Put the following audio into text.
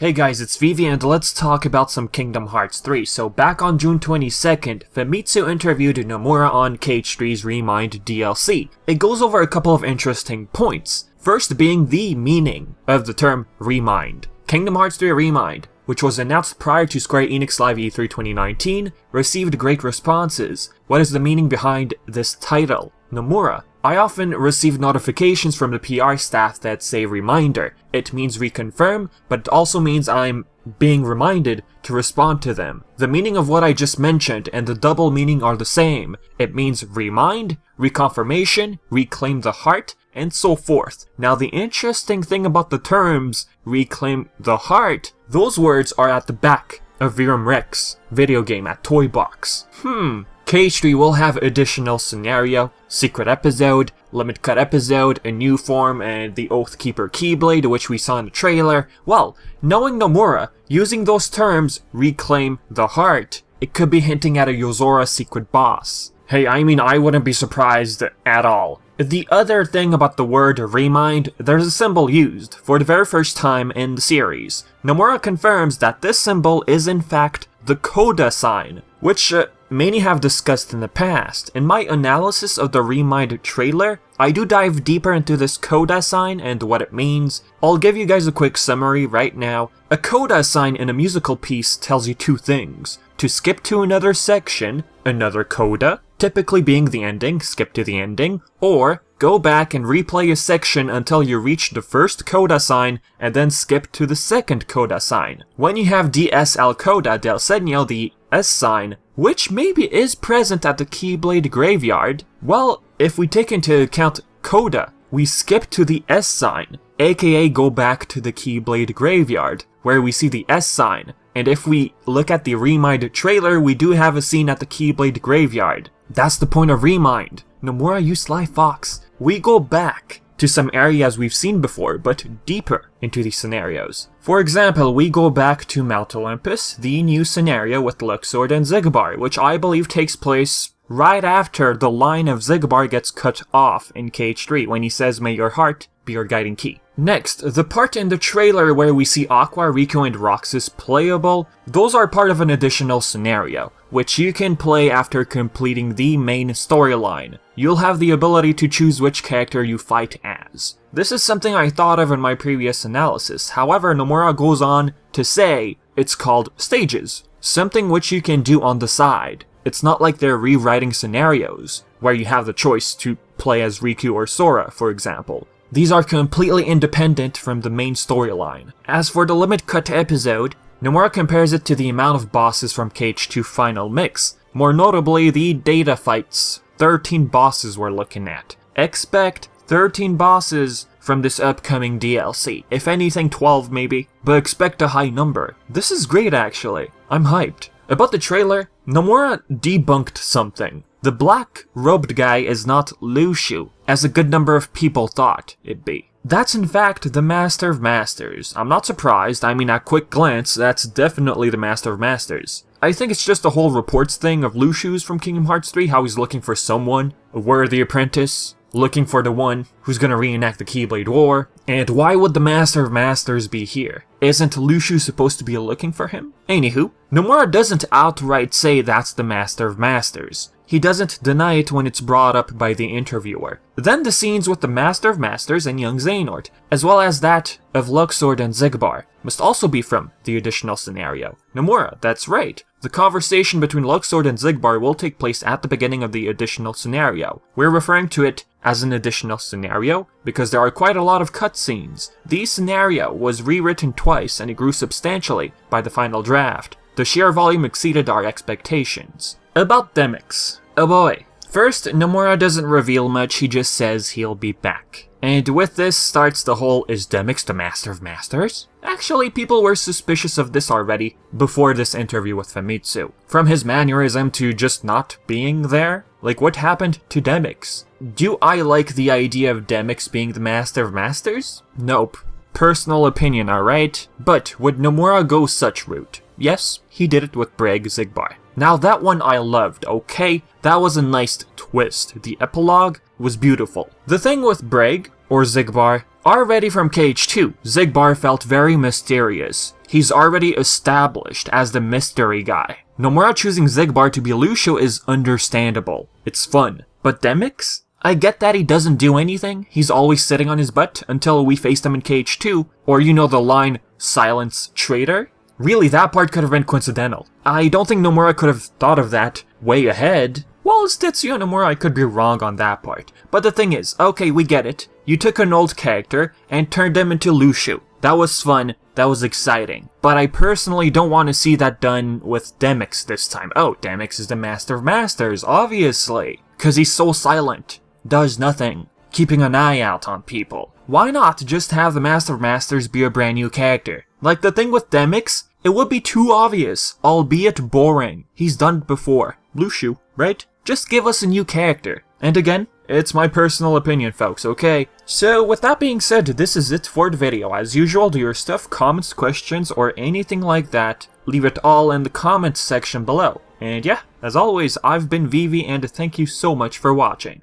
Hey guys, it's Vivi and let's talk about some Kingdom Hearts 3. So back on June 22nd, Famitsu interviewed Nomura on KH3's ReMIND DLC. It goes over a couple of interesting points. First being the meaning of the term ReMIND. Kingdom Hearts 3 ReMIND, which was announced prior to Square Enix Live E3 2019, received great responses. What is the meaning behind this title? Nomura: I often receive notifications from the PR staff that say reminder. It means reconfirm, but it also means I'm being reminded to respond to them. The meaning of what I just mentioned and the double meaning are the same. It means remind, reconfirmation, reclaim the heart, and so forth. Now the interesting thing about the terms reclaim the heart, those words are at the back of Verum Rex video game at Toy Box. KH3 will have additional scenario, secret episode, limit cut episode, a new form, and the Oathkeeper Keyblade, which we saw in the trailer. Well, knowing Nomura, using those terms, reclaim the heart, it could be hinting at a Yozora secret boss. Hey, I mean, I wouldn't be surprised at all. The other thing about the word ReMIND, there's a symbol used for the very first time in the series. Nomura confirms that this symbol is in fact the Coda sign, which many have discussed in the past. In my analysis of the ReMIND trailer, I do dive deeper into this Coda sign and what it means. I'll give you guys a quick summary right now. A Coda sign in a musical piece tells you two things: to skip to another section, another coda, typically being the ending, skip to the ending, or go back and replay a section until you reach the first coda sign and then skip to the second coda sign. When you have DSL coda del Señor, the S sign, which maybe is present at the Keyblade graveyard, well, if we take into account coda, we skip to the S sign, aka go back to the Keyblade graveyard, where we see the S sign. And if we look at the ReMIND trailer, we do have a scene at the Keyblade graveyard. That's the point of ReMIND. Nomura, you sly fox. We go back to some areas we've seen before, but deeper into these scenarios. For example, we go back to Mount Olympus, the new scenario with Luxord and Xigbar, which I believe takes place right after the line of Xigbar gets cut off in KH3 when he says, "May your heart be your guiding key." Next, the part in the trailer where we see Aqua, Riku, and Roxas playable, those are part of an additional scenario, which you can play after completing the main storyline. You'll have the ability to choose which character you fight as. This is something I thought of in my previous analysis, however Nomura goes on to say it's called stages, something which you can do on the side. It's not like they're rewriting scenarios, where you have the choice to play as Riku or Sora, for example. These are completely independent from the main storyline. As for the limit cut episode, Nomura compares it to the amount of bosses from KH2 Final Mix, more notably the data fights. 13 bosses we're looking at. Expect 13 bosses from this upcoming DLC. If anything 12 maybe, but expect a high number. This is great actually. I'm hyped. About the trailer, Nomura debunked something. The black-robed guy is not Lushu, as a good number of people thought it'd be. That's in fact the Master of Masters. I'm not surprised, I mean at quick glance, that's definitely the Master of Masters. I think it's just the whole reports thing of Lushu's from Kingdom Hearts 3, how he's looking for someone, a worthy apprentice, looking for the one who's gonna reenact the Keyblade War. And why would the Master of Masters be here? Isn't Lushu supposed to be looking for him? Anywho, Nomura doesn't outright say that's the Master of Masters. He doesn't deny it when it's brought up by the interviewer. Then the scenes with the Master of Masters and young Xehanort, as well as that of Luxord and Xigbar, must also be from the additional scenario. Nomura, that's right. The conversation between Luxord and Xigbar will take place at the beginning of the additional scenario. We're referring to it as an additional scenario because there are quite a lot of cutscenes. The scenario was rewritten twice and it grew substantially by the final draft. The sheer volume exceeded our expectations. About Demyx. Oh boy. First, Nomura doesn't reveal much, he just says he'll be back. And with this starts the whole, is Demyx the Master of Masters? Actually, people were suspicious of this already before this interview with Famitsu. From his mannerism to just not being there. Like, what happened to Demyx? Do I like the idea of Demyx being the Master of Masters? Nope. Personal opinion, alright? But would Nomura go such route? Yes, he did it with Braig Xigbar. Now that one I loved, okay? That was a nice twist. The epilogue was beautiful. The thing with Braig, or Xigbar. Already from KH2, Xigbar felt very mysterious. He's already established as the mystery guy. Nomura choosing Xigbar to be Lucio is understandable. It's fun. But Demyx? I get that he doesn't do anything, he's always sitting on his butt until we faced him in KH2, or you know the line, silence traitor? Really, that part could have been coincidental. I don't think Nomura could have thought of that way ahead. Well, it's Tetsuya Nomura, I could be wrong on that part. But the thing is, okay, we get it. You took an old character and turned him into Lucio. That was fun, that was exciting. But I personally don't want to see that done with Demyx this time. Oh, Demyx is the Master of Masters, obviously. Cause he's so silent. Does nothing, keeping an eye out on people. Why not just have the Master of Masters be a brand new character? Like the thing with Demyx, it would be too obvious, albeit boring. He's done it before. Lucio, right? Just give us a new character. And again, it's my personal opinion, folks, okay? So with that being said, this is it for the video. As usual, do your stuff, comments, questions, or anything like that, leave it all in the comments section below. And yeah, as always, I've been Vivi, and thank you so much for watching.